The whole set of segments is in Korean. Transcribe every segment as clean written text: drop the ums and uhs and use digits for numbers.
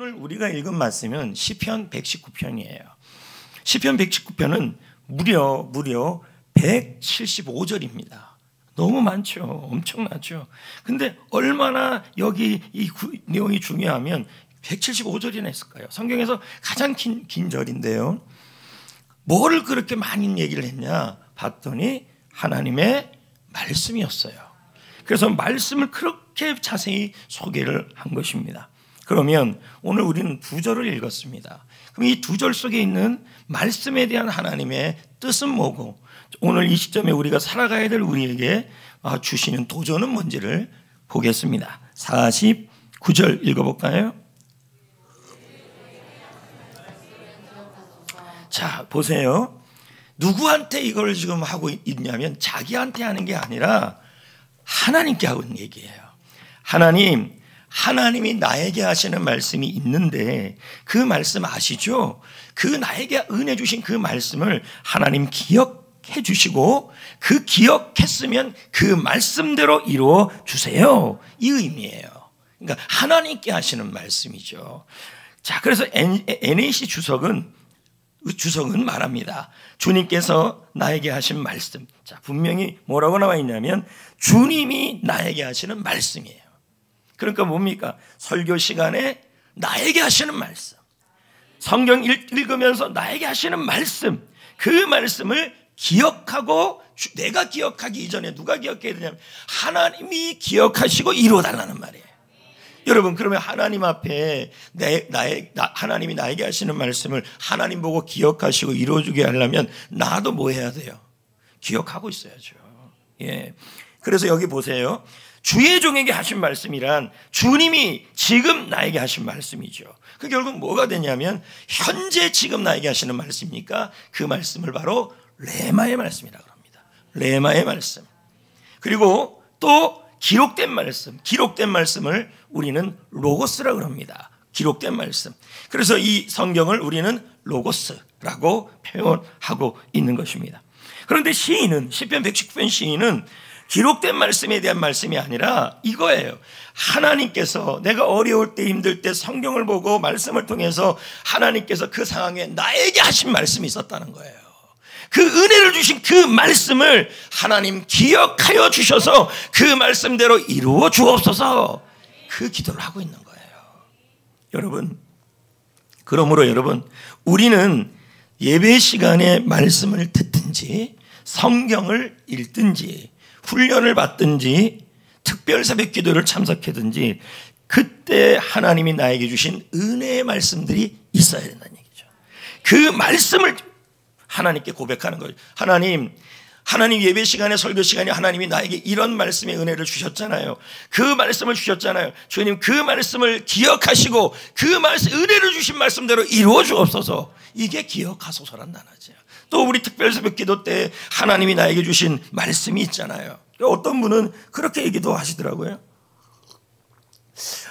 오늘 우리가 읽은 말씀은 시편 119편이에요. 시편 119편은 무려 175절입니다. 너무 많죠. 엄청나죠. 근데 얼마나 여기 이 내용이 중요하면 175절이나 했을까요? 성경에서 가장 긴 절인데요. 뭐를 그렇게 많이 얘기를 했냐 봤더니 하나님의 말씀이었어요. 그래서 말씀을 그렇게 자세히 소개를 한 것입니다. 그러면 오늘 우리는 2절을 읽었습니다. 그럼 이 2절 속에 있는 말씀에 대한 하나님의 뜻은 뭐고 오늘 이 시점에 우리가 살아가야 될 우리에게 주시는 도전은 뭔지를 보겠습니다. 49절 읽어볼까요? 자, 보세요. 누구한테 이걸 지금 하고 있냐면 자기한테 하는 게 아니라 하나님께 하고 있는 얘기예요. 하나님이 나에게 하시는 말씀이 있는데 그 말씀 아시죠? 그 나에게 은혜 주신 그 말씀을 하나님 기억해 주시고 그 기억했으면 그 말씀대로 이루어 주세요. 이 의미예요. 그러니까 하나님께 하시는 말씀이죠. 자, 그래서 NAC 주석은 말합니다. 주님께서 나에게 하신 말씀. 자, 분명히 뭐라고 나와 있냐면 주님이 나에게 하시는 말씀이에요. 그러니까 뭡니까? 설교 시간에 나에게 하시는 말씀. 성경 읽으면서 나에게 하시는 말씀. 그 말씀을 기억하고 내가 기억하기 이전에 누가 기억해야 되냐면 하나님이 기억하시고 이루어달라는 말이에요. 여러분, 그러면 하나님 앞에 하나님이 나에게 하시는 말씀을 하나님 보고 기억하시고 이루어주게 하려면 나도 뭐 해야 돼요? 기억하고 있어야죠. 예. 그래서 여기 보세요. 주의 종에게 하신 말씀이란 주님이 지금 나에게 하신 말씀이죠. 그 결국 뭐가 되냐면 현재 지금 나에게 하시는 말씀이니까 그 말씀을 바로 레마의 말씀이라고 합니다. 레마의 말씀. 그리고 또 기록된 말씀을 우리는 로고스라고 합니다. 기록된 말씀. 그래서 이 성경을 우리는 로고스라고 표현하고 있는 것입니다. 그런데 시편 119편 시인은 기록된 말씀에 대한 말씀이 아니라 이거예요. 하나님께서 내가 어려울 때 힘들 때 성경을 보고 말씀을 통해서 하나님께서 그 상황에 나에게 하신 말씀이 있었다는 거예요. 그 은혜를 주신 그 말씀을 하나님 기억하여 주셔서 그 말씀대로 이루어 주옵소서 그 기도를 하고 있는 거예요. 그러므로 여러분 우리는 예배 시간에 말씀을 듣든지 성경을 읽든지 훈련을 받든지 특별 새벽 기도를 참석하든지 그때 하나님이 나에게 주신 은혜의 말씀들이 있어야 된다는 얘기죠. 그 말씀을 하나님께 고백하는 거예요. 하나님 예배 시간에 설교 시간에 하나님이 나에게 이런 말씀의 은혜를 주셨잖아요. 그 말씀을 주셨잖아요. 주님 그 말씀을 기억하시고 그 말씀 은혜를 주신 말씀대로 이루어 주옵소서. 이게 기억하소서란 단어죠. 또 우리 특별 새벽 기도 때 하나님이 나에게 주신 말씀이 있잖아요. 어떤 분은 그렇게 얘기도 하시더라고요.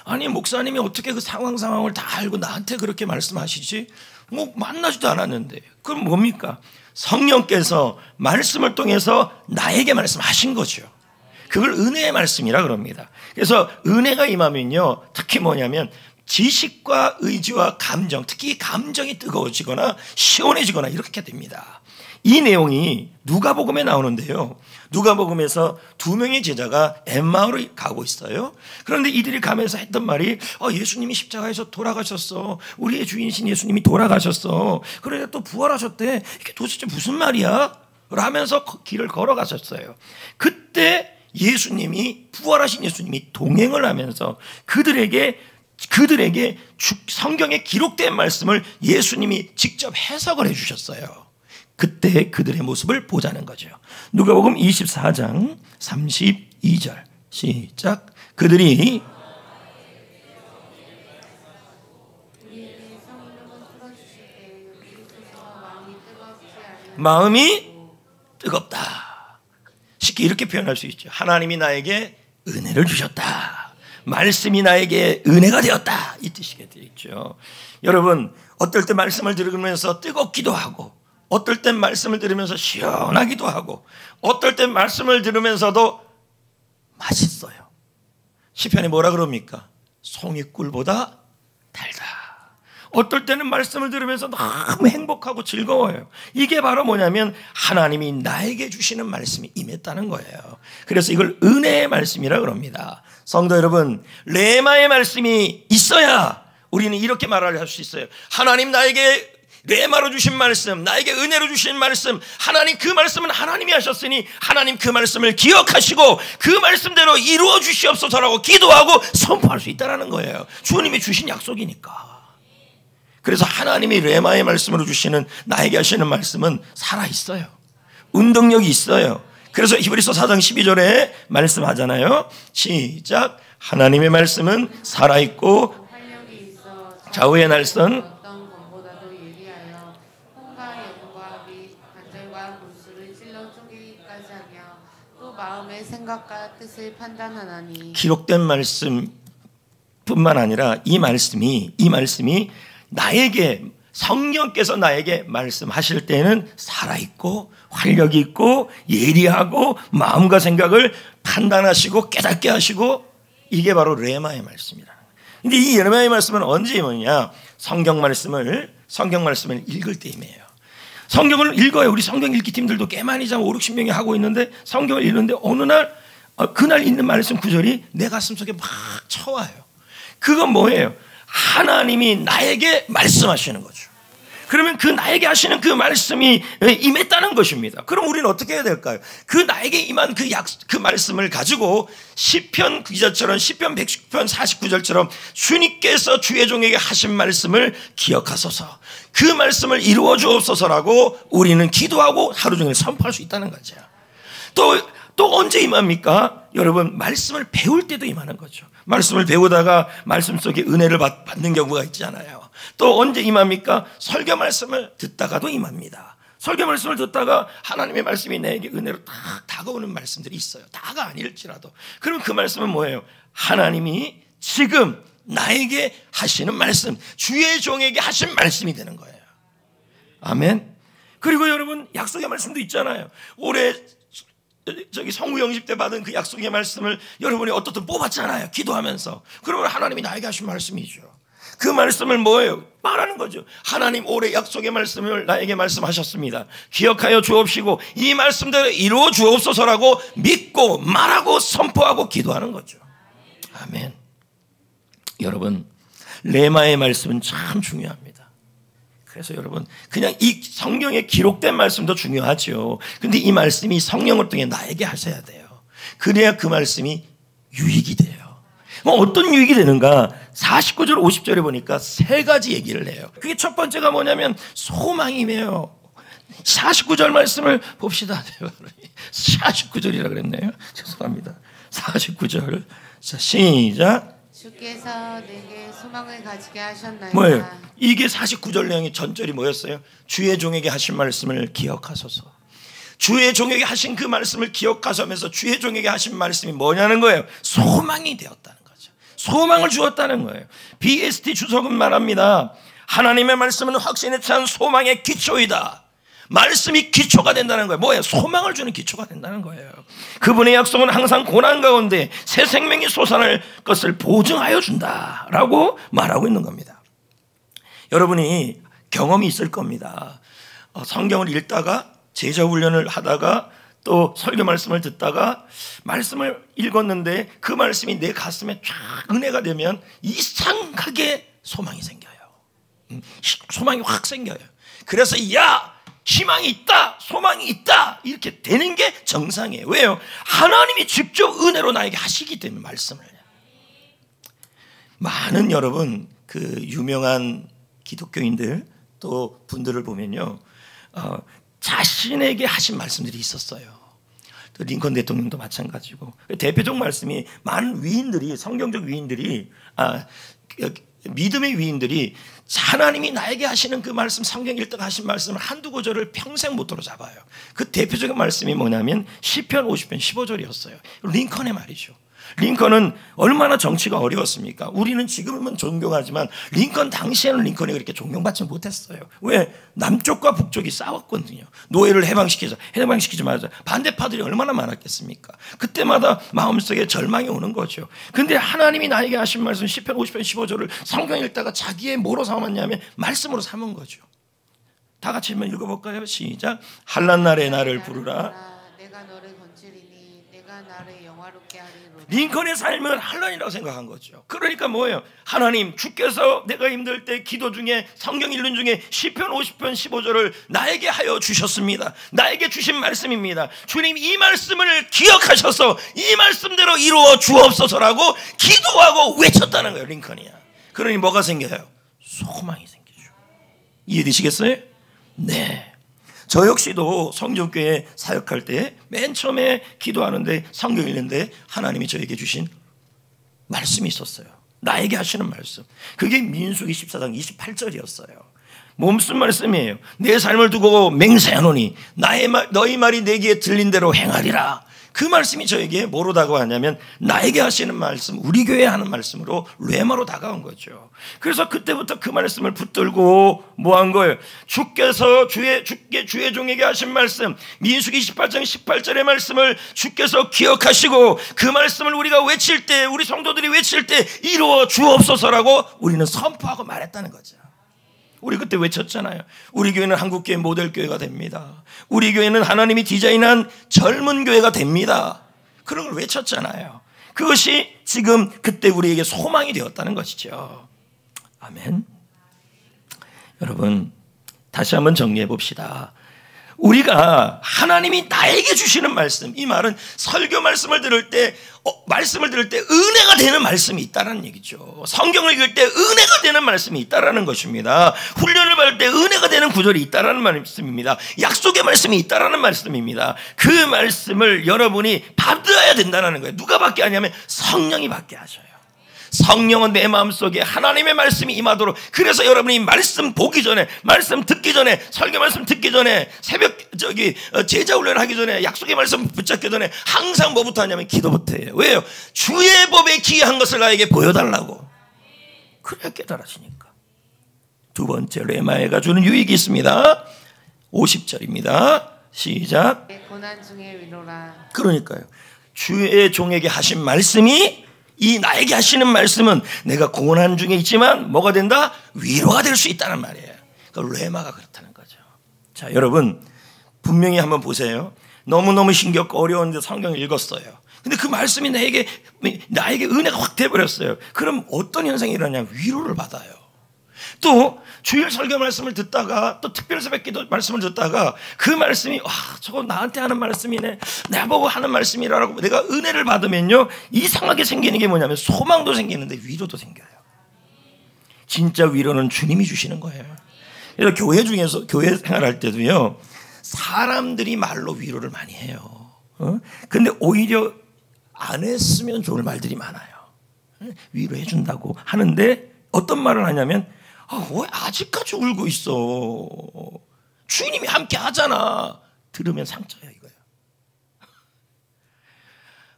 아니 목사님이 어떻게 그 상황을 다 알고 나한테 그렇게 말씀하시지? 뭐 만나지도 않았는데. 그럼 뭡니까? 성령께서 말씀을 통해서 나에게 말씀하신 거죠. 그걸 은혜의 말씀이라 그럽니다. 그래서 은혜가 임하면요 특히 뭐냐면 지식과 의지와 감정, 특히 감정이 뜨거워지거나 시원해지거나 이렇게 됩니다. 이 내용이 누가복음에 나오는데요. 누가복음에서 2명의 제자가 엠마오로 가고 있어요. 그런데 이들이 가면서 했던 말이 예수님이 십자가에서 돌아가셨어. 우리의 주인이신 예수님이 돌아가셨어. 그런데 또 부활하셨대. 이게 도대체 무슨 말이야? 라면서 길을 걸어가셨어요. 그때 부활하신 예수님이 동행을 하면서 그들에게 성경에 기록된 말씀을 예수님이 직접 해석을 해주셨어요. 그때 그들의 모습을 보자는 거죠. 누가복음 24장 32절 시작. 그들이 마음이 뜨겁다. 쉽게 이렇게 표현할 수 있죠. 하나님이 나에게 은혜를 주셨다. 말씀이 나에게 은혜가 되었다. 이 뜻이 되겠죠. 여러분 어떨 때 말씀을 들으면서 뜨겁기도 하고 어떨 땐 말씀을 들으면서 시원하기도 하고 어떨 땐 말씀을 들으면서도 맛있어요. 시편이 뭐라 그럽니까? 송이꿀보다 달다. 어떨 때는 말씀을 들으면서 너무 행복하고 즐거워요. 이게 바로 뭐냐면 하나님이 나에게 주시는 말씀이 임했다는 거예요. 그래서 이걸 은혜의 말씀이라 그럽니다. 성도 여러분, 레마의 말씀이 있어야 우리는 이렇게 말을 할 수 있어요. 하나님 나에게 레마로 주신 말씀, 나에게 은혜로 주신 말씀, 하나님 그 말씀은 하나님이 하셨으니 하나님 그 말씀을 기억하시고 그 말씀대로 이루어 주시옵소서라고 기도하고 선포할 수 있다는 거예요. 주님이 주신 약속이니까. 그래서 하나님이 레마의 말씀으로 주시는 나에게 하시는 말씀은 살아있어요. 운동력이 있어요. 그래서 히브리서 4장 12절에 말씀하잖아요. 시작. 하나님의 말씀은 살아있고 좌우의 날선 마음의 생각과 뜻을 판단하나니. 기록된 말씀뿐만 아니라 이 말씀이 나에게 성령께서 나에게 말씀하실 때는 살아있고 활력이 있고 예리하고 마음과 생각을 판단하시고 깨닫게 하시고 이게 바로 레마의 말씀이라. 근데 이 레마의 말씀은 언제 임하냐? 성경 말씀을 읽을 때 임해요. 성경을 읽어요. 우리 성경 읽기 팀들도 꽤 많이 5, 60명이 하고 있는데 성경을 읽는데 어느 날 그날 있는 말씀 구절이 내 가슴 속에 막 쳐와요. 그건 뭐예요? 하나님이 나에게 말씀하시는 거죠. 그러면 그 나에게 하시는 그 말씀이 임했다는 것입니다. 그럼 우리는 어떻게 해야 될까요? 그 나에게 임한 그 말씀을 가지고 시편 기자처럼 시편 110편 49절처럼 주님께서 주의 종에게 하신 말씀을 기억하소서, 그 말씀을 이루어 주옵소서라고 우리는 기도하고 하루 종일 선포할 수 있다는 거죠. 또 언제 임합니까? 여러분, 말씀을 배울 때도 임하는 거죠. 말씀을 배우다가 말씀 속에 은혜를 받는 경우가 있잖아요. 또 언제 임합니까? 설교 말씀을 듣다가도 임합니다. 설교 말씀을 듣다가 하나님의 말씀이 내게 은혜로 딱 다가오는 말씀들이 있어요. 다가 아닐지라도. 그럼 그 말씀은 뭐예요? 하나님이 지금 나에게 하시는 말씀, 주의 종에게 하신 말씀이 되는 거예요. 아멘. 그리고 여러분, 약속의 말씀도 있잖아요. 올해 성우 영십 때 받은 그 약속의 말씀을 여러분이 어떻든 뽑았잖아요. 기도하면서. 그러면 하나님이 나에게 하신 말씀이죠. 그 말씀을 뭐예요? 말하는 거죠. 하나님 올해 약속의 말씀을 나에게 말씀하셨습니다. 기억하여 주옵시고 이 말씀대로 이루어 주옵소서라고 믿고 말하고 선포하고 기도하는 거죠. 아멘. 여러분, 레마의 말씀은 참 중요합니다. 그래서 여러분, 그냥 이 성경에 기록된 말씀도 중요하죠. 근데 이 말씀이 성령을 통해 나에게 하셔야 돼요. 그래야 그 말씀이 유익이 돼요. 어떤 유익이 되는가? 49절 50절에 보니까 세 가지 얘기를 해요. 그게 첫 번째가 뭐냐면 소망이에요. 49절 말씀을 봅시다. 49절이라 그랬네요. 죄송합니다. 49절. 자, 시작. 주께서 내게 소망을 가지게 하셨나이다. 뭐예요? 이게 49절 내용의 전절이 뭐였어요? 주의 종에게 하신 말씀을 기억하소서. 주의 종에게 하신 그 말씀을 기억하시면서 주의 종에게 하신 말씀이 뭐냐는 거예요? 소망이 되었다는 거죠. 소망을 주었다는 거예요. BST 주석은 말합니다. 하나님의 말씀은 확신에 찬 소망의 기초이다. 말씀이 기초가 된다는 거예요. 뭐예요? 소망을 주는 기초가 된다는 거예요. 그분의 약속은 항상 고난 가운데 새 생명이 솟아날 것을 보증하여 준다라고 말하고 있는 겁니다. 여러분이 경험이 있을 겁니다. 성경을 읽다가 제자 훈련을 하다가 또 설교 말씀을 듣다가 말씀을 읽었는데 그 말씀이 내 가슴에 쫙 은혜가 되면 이상하게 소망이 생겨요. 소망이 확 생겨요. 그래서 희망이 있다, 소망이 있다 이렇게 되는 게 정상이에요. 왜요? 하나님이 직접 은혜로 나에게 하시기 때문에 말씀을. 많은 여러분 그 유명한 기독교인들 또 분들을 보면요, 자신에게 하신 말씀들이 있었어요. 또 링컨 대통령도 마찬가지고. 대표적 말씀이 많은 위인들이, 성경적 위인들이, 믿음의 위인들이 하나님이 나에게 하시는 그 말씀, 성경 읽다가 하신 말씀을 한두 구절을 평생 못으로 잡아요. 그 대표적인 말씀이 뭐냐면 시편 50편 15절이었어요. 링컨의 말이죠. 링컨은 얼마나 정치가 어려웠습니까? 우리는 지금은 존경하지만 링컨 당시에는 링컨이 그렇게 존경받지 못했어요. 왜? 남쪽과 북쪽이 싸웠거든요. 노예를 해방시키자마자 반대파들이 얼마나 많았겠습니까? 그때마다 마음속에 절망이 오는 거죠. 근데 하나님이 나에게 하신 말씀 10편 50편 15절을 성경 읽다가 자기의 뭐로 삼았냐면 말씀으로 삼은 거죠. 다 같이 한번 읽어볼까요? 시작. 한란 날에 나를 부르라. 내가 너를 건지리니 내가 나를 영화롭게 하리로다. 링컨의 삶은 한란이라고 생각한 거죠. 그러니까 뭐예요? 하나님 주께서 내가 힘들 때 기도 중에 성경 읽는 중에 10편 50편 15절을 나에게 하여 주셨습니다. 나에게 주신 말씀입니다. 주님 이 말씀을 기억하셔서 이 말씀대로 이루어 주옵소서라고 기도하고 외쳤다는 거예요. 링컨이야. 그러니 뭐가 생겨요? 소망이 생기죠. 이해되시겠어요? 네. 저 역시도 성전교회 사역할 때 맨 처음에 기도하는데 성경 읽는데 하나님이 저에게 주신 말씀이 있었어요. 나에게 하시는 말씀. 그게 민수기 14장 28절이었어요. 무슨 말씀이에요? 내 삶을 두고 맹세하노니 너희 말이 내 귀에 들린 대로 행하리라. 그 말씀이 저에게 뭐로 다가왔냐면 나에게 하시는 말씀, 우리 교회에 하는 말씀으로 레마로 다가온 거죠. 그래서 그때부터 그 말씀을 붙들고 뭐 한 거예요? 주께서 주의 종에게 하신 말씀, 민수기 18장 18절의 말씀을 주께서 기억하시고 그 말씀을 우리가 외칠 때, 우리 성도들이 외칠 때 이루어 주옵소서라고 우리는 선포하고 말했다는 거죠. 우리 그때 외쳤잖아요. 우리 교회는 한국교회 모델교회가 됩니다. 우리 교회는 하나님이 디자인한 젊은 교회가 됩니다. 그런 걸 외쳤잖아요. 그것이 지금 그때 우리에게 소망이 되었다는 것이죠. 아멘. 여러분 다시 한번 정리해 봅시다. 우리가 하나님이 나에게 주시는 말씀, 이 말은 설교 말씀을 들을 때 은혜가 되는 말씀이 있다는 얘기죠. 성경을 읽을 때 은혜가 되는 말씀이 있다라는 것입니다. 훈련을 받을 때 은혜가 되는 구절이 있다라는 말씀입니다. 약속의 말씀이 있다라는 말씀입니다. 그 말씀을 여러분이 받아야 된다는 거예요. 누가 받게 하냐면 성령이 받게 하셔요. 성령은 내 마음속에 하나님의 말씀이 임하도록. 그래서 여러분이 말씀 보기 전에, 말씀 듣기 전에, 설교 말씀 듣기 전에, 새벽 제자 훈련을 하기 전에, 약속의 말씀 붙잡기 전에 항상 뭐부터 하냐면 기도부터 해요. 왜요? 주의 법에 기이한 것을 나에게 보여달라고. 그래야 깨달아지니까. 두 번째 레마에가 주는 유익이 있습니다. 50절입니다 시작. 고난 중에 위로라. 그러니까요, 주의 종에게 하신 말씀이, 이 나에게 하시는 말씀은 내가 고난 중에 있지만 뭐가 된다? 위로가 될 수 있다는 말이에요. 그러니까 레마가 그렇다는 거죠. 자, 여러분 분명히 한번 보세요. 너무너무 힘겹고 어려운데 성경을 읽었어요. 근데 그 말씀이 나에게 은혜가 확 돼버렸어요. 그럼 어떤 현상이 일어나냐? 위로를 받아요. 또 주일 설교 말씀을 듣다가 또 특별 새벽 기도 말씀을 듣다가 그 말씀이 저거 나한테 하는 말씀이네, 나보고 하는 말씀이라고 내가 은혜를 받으면요, 이상하게 생기는 게 뭐냐면 소망도 생기는데 위로도 생겨요. 진짜 위로는 주님이 주시는 거예요. 그래서 교회 중에서 교회 생활할 때도요, 사람들이 말로 위로를 많이 해요. 근데 오히려 안 했으면 좋을 말들이 많아요. 위로해 준다고 하는데 어떤 말을 하냐면 왜 아직까지 울고 있어? 주님이 함께 하잖아. 들으면 상처야 이거야.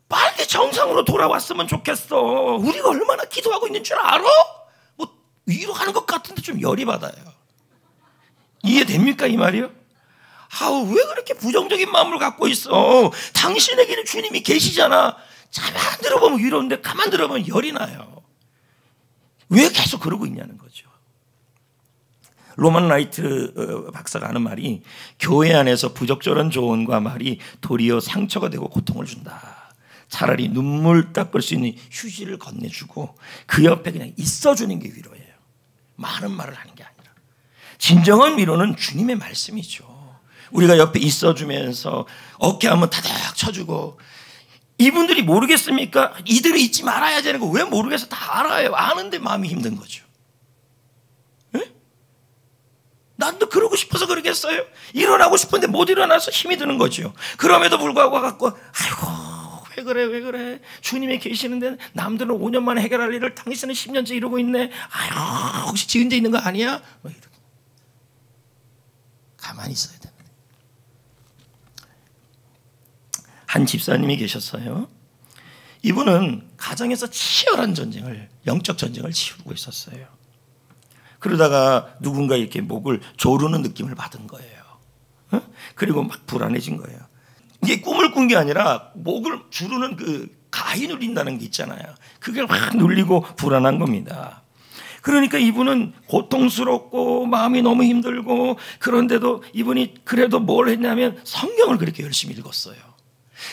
빨리 정상으로 돌아왔으면 좋겠어. 우리가 얼마나 기도하고 있는 줄 알아? 뭐 위로하는 것 같은데 좀 열이 받아요. 이해됩니까 이 말이요? 왜 그렇게 부정적인 마음을 갖고 있어? 당신에게는 주님이 계시잖아. 가만 들어보면 위로인데 가만 들어보면 열이 나요. 왜 계속 그러고 있냐는 거죠. 로만 라이트 박사가 하는 말이, 교회 안에서 부적절한 조언과 말이 도리어 상처가 되고 고통을 준다. 차라리 눈물 닦을 수 있는 휴지를 건네주고 그 옆에 그냥 있어주는 게 위로예요. 많은 말을 하는 게 아니라. 진정한 위로는 주님의 말씀이죠. 우리가 옆에 있어주면서 어깨 한번 다닥 쳐주고. 이분들이 모르겠습니까? 이대로 있지 말아야 되는 거 왜 모르겠어? 다 알아요. 아는데 마음이 힘든 거죠. 난도 그러고 싶어서 그러겠어요? 일어나고 싶은데 못 일어나서 힘이 드는 거죠. 그럼에도 불구하고 와갖고 왜 그래? 주님이 계시는데 남들은 5년 만에 해결할 일을 당신은 10년째 이러고 있네. 혹시 지은 데 있는 거 아니야? 가만히 있어야 됩니다. 한 집사님이 계셨어요. 이분은 가정에서 치열한 전쟁을, 영적 전쟁을 치르고 있었어요. 그러다가 누군가 이렇게 목을 조르는 느낌을 받은 거예요. 그리고 막 불안해진 거예요. 이게 꿈을 꾼 게 아니라 목을 주르는 그 가위 눌린다는 게 있잖아요. 그게 막 눌리고 불안한 겁니다. 그러니까 이분은 고통스럽고 마음이 너무 힘들고, 그런데도 이분이 그래도 뭘 했냐면 성경을 그렇게 열심히 읽었어요.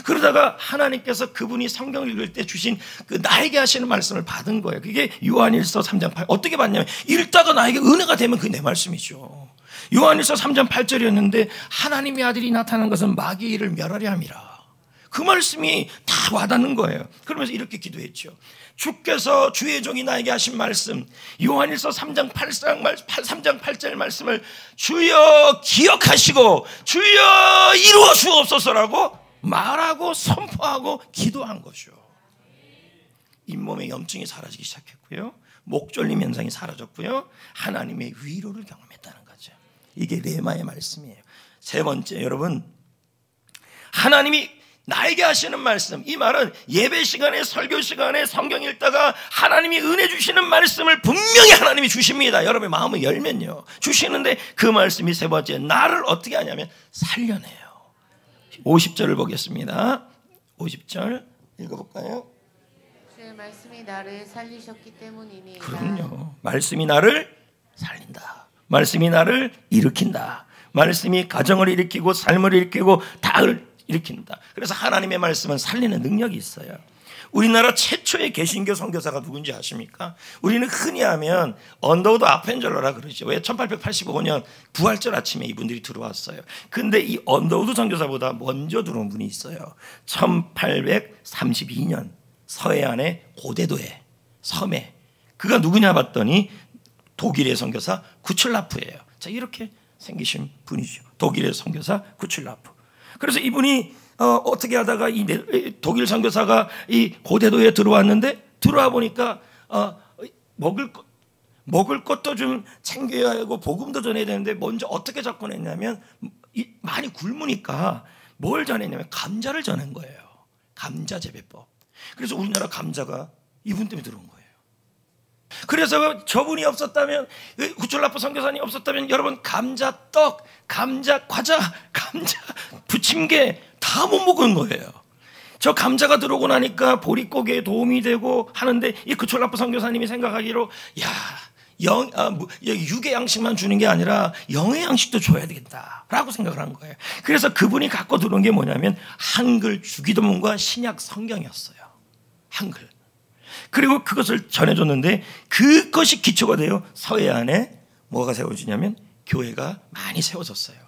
그러다가 하나님께서 그분이 성경을 읽을 때 주신 그 나에게 하시는 말씀을 받은 거예요. 그게 요한일서 3장 8. 어떻게 받냐면 읽다가 나에게 은혜가 되면 그게 내 말씀이죠. 요한일서 3장 8절이었는데 하나님의 아들이 나타난 것은 마귀의 일을 멸하려 함이라. 그 말씀이 다 와닿는 거예요. 그러면서 이렇게 기도했죠. 주께서 주의 종이 나에게 하신 말씀, 요한일서 3장 8절 말씀을 주여 기억하시고 주여 이루어 주옵소서라고 말하고 선포하고 기도한 거죠. 잇몸의 염증이 사라지기 시작했고요, 목졸림 현상이 사라졌고요, 하나님의 위로를 경험했다는 거죠. 이게 레마의 말씀이에요. 세 번째, 여러분, 하나님이 나에게 하시는 말씀, 이 말은 예배 시간에, 설교 시간에 성경 읽다가 하나님이 은혜 주시는 말씀을 분명히 하나님이 주십니다. 여러분의 마음을 열면요 주시는데, 그 말씀이 세 번째, 나를 어떻게 하냐면 살려내요. 50절을 보겠습니다. 50절 읽어볼까요? 주의 말씀이 나를 살리셨기 때문이니. 그럼요. 말씀이 나를 살린다. 말씀이 나를 일으킨다. 말씀이 가정을 일으키고 삶을 일으키고 다 일으킨다. 그래서 하나님의 말씀은 살리는 능력이 있어요. 우리나라 최초의 개신교 선교사가 누군지 아십니까? 우리는 흔히 하면 언더우드 아펜젤러라 그러죠. 왜? 1885년 부활절 아침에 이분들이 들어왔어요. 근데 이 언더우드 선교사보다 먼저 들어온 분이 있어요. 1832년 서해안의 고대도에 섬에, 그가 누구냐 봤더니 독일의 선교사 구출라프예요. 자, 이렇게 생기신 분이죠. 독일의 선교사 구출라프. 그래서 이분이 어떻게 하다가 이 독일 선교사가 이 고대도에 들어왔는데, 들어와 보니까 먹을 것도 좀 챙겨야 하고 복음도 전해야 되는데, 먼저 어떻게 접근했냐면, 많이 굶으니까 뭘 전했냐면 감자를 전한 거예요. 감자 재배법. 그래서 우리나라 감자가 이분 때문에 들어온 거예요. 그래서 저분이 없었다면, 구출라프 선교사님이 없었다면, 여러분 감자떡, 감자 과자, 감자 부침개 다 못 먹은 거예요. 저 감자가 들어오고 나니까 보릿고기에 도움이 되고 하는데, 이 구출라프 선교사님이 생각하기로, 육의 양식만 주는 게 아니라 영의 양식도 줘야 되겠다라고 생각을 한 거예요. 그래서 그분이 갖고 들어온 게 뭐냐면 한글 주기도문과 신약 성경이었어요. 한글. 그리고 그것을 전해줬는데, 그것이 기초가 되어 서해안에 뭐가 세워지냐면 교회가 많이 세워졌어요.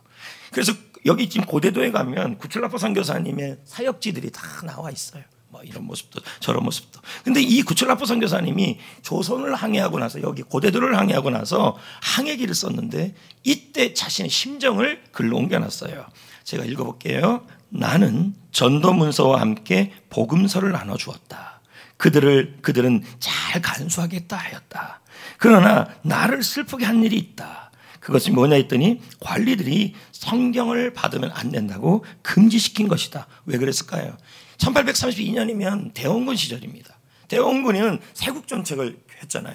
그래서 여기 지금 고대도에 가면 구출라프 선교사님의 사역지들이 다 나와 있어요. 뭐 이런 모습도 저런 모습도. 근데 이 구출라프 선교사님이 조선을 항해하고 나서, 여기 고대도를 항해하고 나서 항해기를 썼는데, 이때 자신의 심정을 글로 옮겨놨어요. 제가 읽어볼게요. 나는 전도문서와 함께 복음서를 나눠주었다. 그들은 잘 간수하겠다 하였다. 그러나 나를 슬프게 한 일이 있다. 그것이 뭐냐 했더니, 관리들이 성경을 받으면 안 된다고 금지시킨 것이다. 왜 그랬을까요? 1832년이면 대원군 시절입니다. 대원군은 세국 정책을 했잖아요.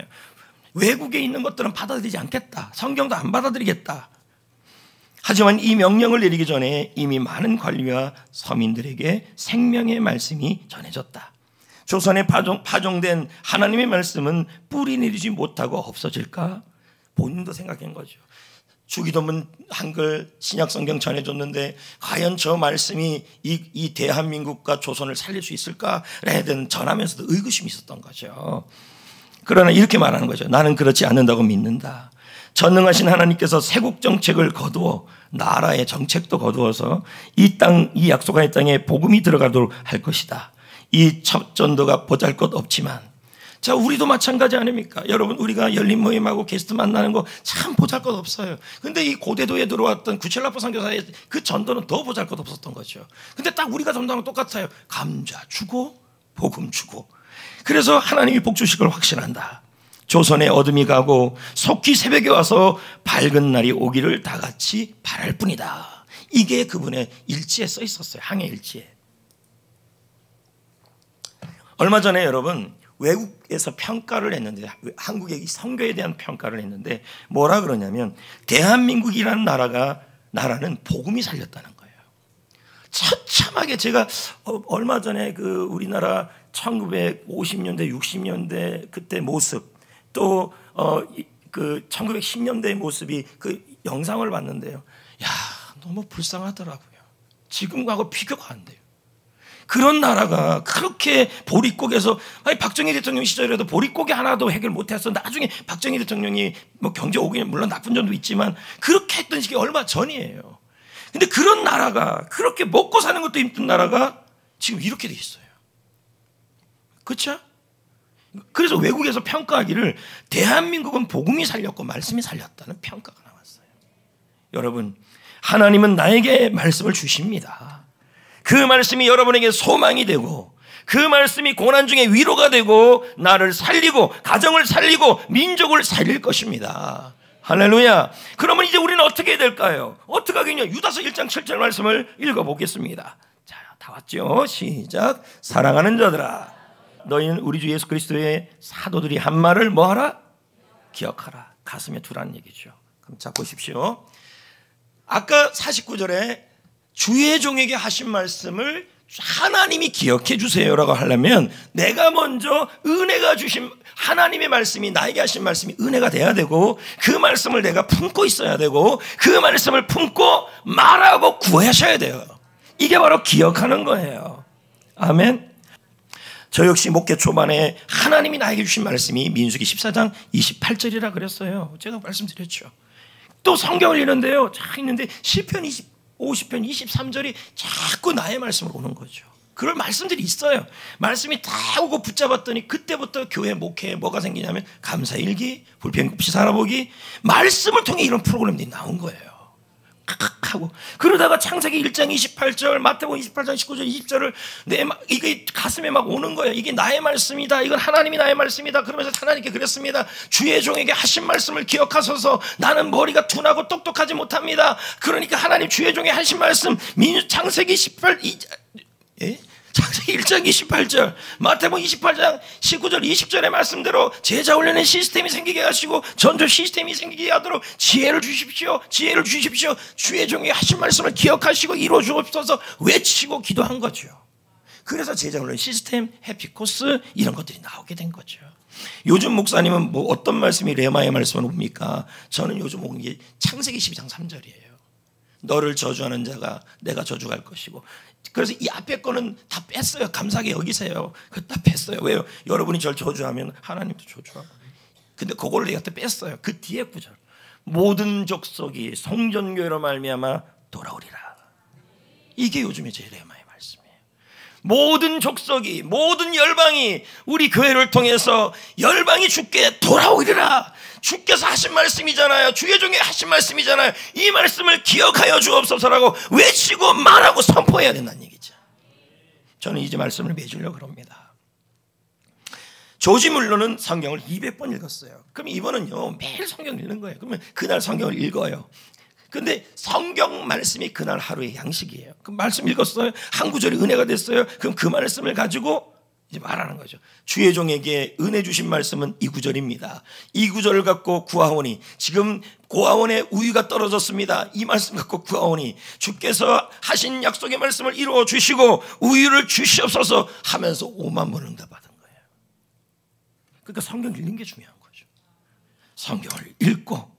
외국에 있는 것들은 받아들이지 않겠다. 성경도 안 받아들이겠다. 하지만 이 명령을 내리기 전에 이미 많은 관리와 서민들에게 생명의 말씀이 전해졌다. 조선에 파종된 하나님의 말씀은 뿌리 내리지 못하고 없어질까? 본인도 생각한 거죠. 주기도문 한글 신약성경 전해줬는데, 과연 저 말씀이 이 대한민국과 조선을 살릴 수 있을까에 대한 전하면서도 의구심이 있었던 거죠. 그러나 이렇게 말하는 거죠. 나는 그렇지 않는다고 믿는다. 전능하신 하나님께서 세국 정책을 거두어 나라의 정책도 거두어서 이 약속의 땅에 복음이 들어가도록 할 것이다. 이 첫 전도가 보잘것없지만, 자, 우리도 마찬가지 아닙니까? 여러분, 우리가 열린 모임하고 게스트 만나는 거 참 보잘것없어요. 근데 이 고대도에 들어왔던 구출라프 선교사의 그 전도는 더 보잘것없었던 거죠. 근데 딱 우리가 전도하는 거 똑같아요. 감자 주고 복음 주고. 그래서 하나님이 복 주실 걸 확신한다. 조선의 어둠이 가고 속히 새벽에 와서 밝은 날이 오기를 다 같이 바랄 뿐이다. 이게 그분의 일지에 써 있었어요. 항해 일지에. 얼마 전에 여러분 외국에서 평가를 했는데, 한국의 선교에 대한 평가를 했는데 뭐라 그러냐면 대한민국이라는 나라는 복음이 살렸다는 거예요. 처참하게 제가 얼마 전에 그 우리나라 1950년대 60년대 그때 모습, 또 그 1910년대의 모습이 그 영상을 봤는데요. 야, 너무 불쌍하더라고요. 지금하고 비교가 안 돼요. 그런 나라가 그렇게 보릿고개에서, 아니 박정희 대통령 시절에도 보릿고개 하나도 해결 못했어. 나중에 박정희 대통령이 뭐 경제 오기는 물론 나쁜 점도 있지만 그렇게 했던 시기 얼마 전이에요. 근데 그런 나라가, 그렇게 먹고 사는 것도 힘든 나라가 지금 이렇게 돼 있어요. 그렇죠? 그래서 외국에서 평가하기를 대한민국은 복음이 살렸고 말씀이 살렸다는 평가가 나왔어요. 여러분, 하나님은 나에게 말씀을 주십니다. 그 말씀이 여러분에게 소망이 되고, 그 말씀이 고난 중에 위로가 되고, 나를 살리고 가정을 살리고 민족을 살릴 것입니다. 할렐루야. 그러면 이제 우리는 어떻게 해야 될까요? 어떻게 하겠냐? 유다서 1장 7절 말씀을 읽어보겠습니다. 자, 다 왔죠? 시작. 사랑하는 자들아, 너희는 우리 주 예수 그리스도의 사도들이 한 말을 뭐하라? 기억하라. 가슴에 두라는 얘기죠. 그럼 자 보십시오. 아까 49절에 주의 종에게 하신 말씀을 하나님이 기억해 주세요라고 하려면 내가 먼저 은혜가 주신 하나님의 말씀이, 나에게 하신 말씀이 은혜가 돼야 되고, 그 말씀을 내가 품고 있어야 되고, 그 말씀을 품고 말하고 구하셔야 돼요. 이게 바로 기억하는 거예요. 아멘. 저 역시 목회 초반에 하나님이 나에게 주신 말씀이 민수기 14장 28절이라 그랬어요. 제가 말씀드렸죠. 또 성경을 읽는데요, 쫙 있는데 시편 50편 23절이 자꾸 나의 말씀으로 오는 거죠. 그럴 말씀들이 있어요. 말씀이 다 오고 붙잡았더니 그때부터 교회 목회에 뭐가 생기냐면 감사일기, 불평 없이 살아보기, 말씀을 통해 이런 프로그램들이 나온 거예요. 하고 그러다가 창세기 1장 28절, 마태복음 28장 19절 20절을 이게 가슴에 막 오는 거예요. 이게 나의 말씀이다, 이건 하나님이 나의 말씀이다. 그러면서 하나님께 그랬습니다. 주의 종에게 하신 말씀을 기억하소서. 나는 머리가 둔하고 똑똑하지 못합니다. 그러니까 하나님 주의 종에게 하신 말씀, 창세기 1장 28절, 마태복음 28장 19절 20절의 말씀대로 제자 훈련의 시스템이 생기게 하시고 전도 시스템이 생기게 하도록 지혜를 주십시오. 지혜를 주십시오. 주의 종에게 하신 말씀을 기억하시고 이루어 주옵소서 외치고 기도한 거죠. 그래서 제자 훈련 시스템, 해피코스 이런 것들이 나오게 된 거죠. 요즘 목사님은 뭐 어떤 말씀이 레마의 말씀을 봅니까? 저는 요즘 온 게 창세기 12장 3절이에요. 너를 저주하는 자가 내가 저주할 것이고, 그래서 이 앞에 거는 다 뺐어요. 감사하게 여기세요. 그거 다 뺐어요. 왜요? 여러분이 저를 저주하면 하나님도 저주하고. 근데 그걸 내가 또 뺐어요. 그 뒤에 구절, 모든 족속이 성전교회로 말미암아 돌아오리라. 이게 요즘에 제 레마의 말씀이에요. 모든 족속이, 모든 열방이 우리 교회를 통해서 열방이 주께 돌아오리라. 주께서 하신 말씀이잖아요. 주의 종에 하신 말씀이잖아요. 이 말씀을 기억하여 주옵소서라고 외치고 말하고 선포해야 된다는 얘기죠. 저는 이제 말씀을 맺으려고 합니다. 조지 물러는 성경을 200번 읽었어요. 그럼 이번은요 매일 성경 읽는 거예요. 그러면 그날 성경을 읽어요. 근데 성경 말씀이 그날 하루의 양식이에요. 그 말씀 읽었어요. 한 구절이 은혜가 됐어요. 그럼 그 말씀을 가지고 이제 말하는 거죠. 주의 종에게 은혜 주신 말씀은 이 구절입니다. 이 구절을 갖고 구하오니, 지금 고아원에 우유가 떨어졌습니다. 이 말씀 갖고 구하오니 주께서 하신 약속의 말씀을 이루어 주시고 우유를 주시옵소서 하면서 5만 번 응답받은 거예요. 그러니까 성경 읽는 게 중요한 거죠. 성경을 읽고,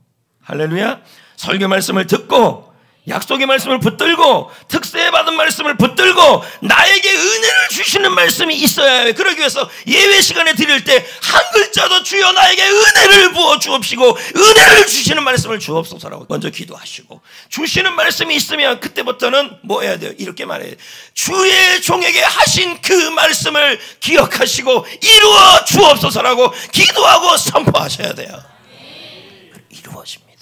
할렐루야, 설교 말씀을 듣고, 약속의 말씀을 붙들고, 특세 받은 말씀을 붙들고, 나에게 은혜를 주시는 말씀이 있어야 해요. 그러기 위해서 예외 시간에 드릴 때 한 글자도 주여 나에게 은혜를 부어 주옵시고 은혜를 주시는 말씀을 주옵소서라고 먼저 기도하시고, 주시는 말씀이 있으면 그때부터는 뭐 해야 돼요? 이렇게 말해요. 주의 종에게 하신 그 말씀을 기억하시고 이루어 주옵소서라고 기도하고 선포하셔야 돼요. 이루어집니다.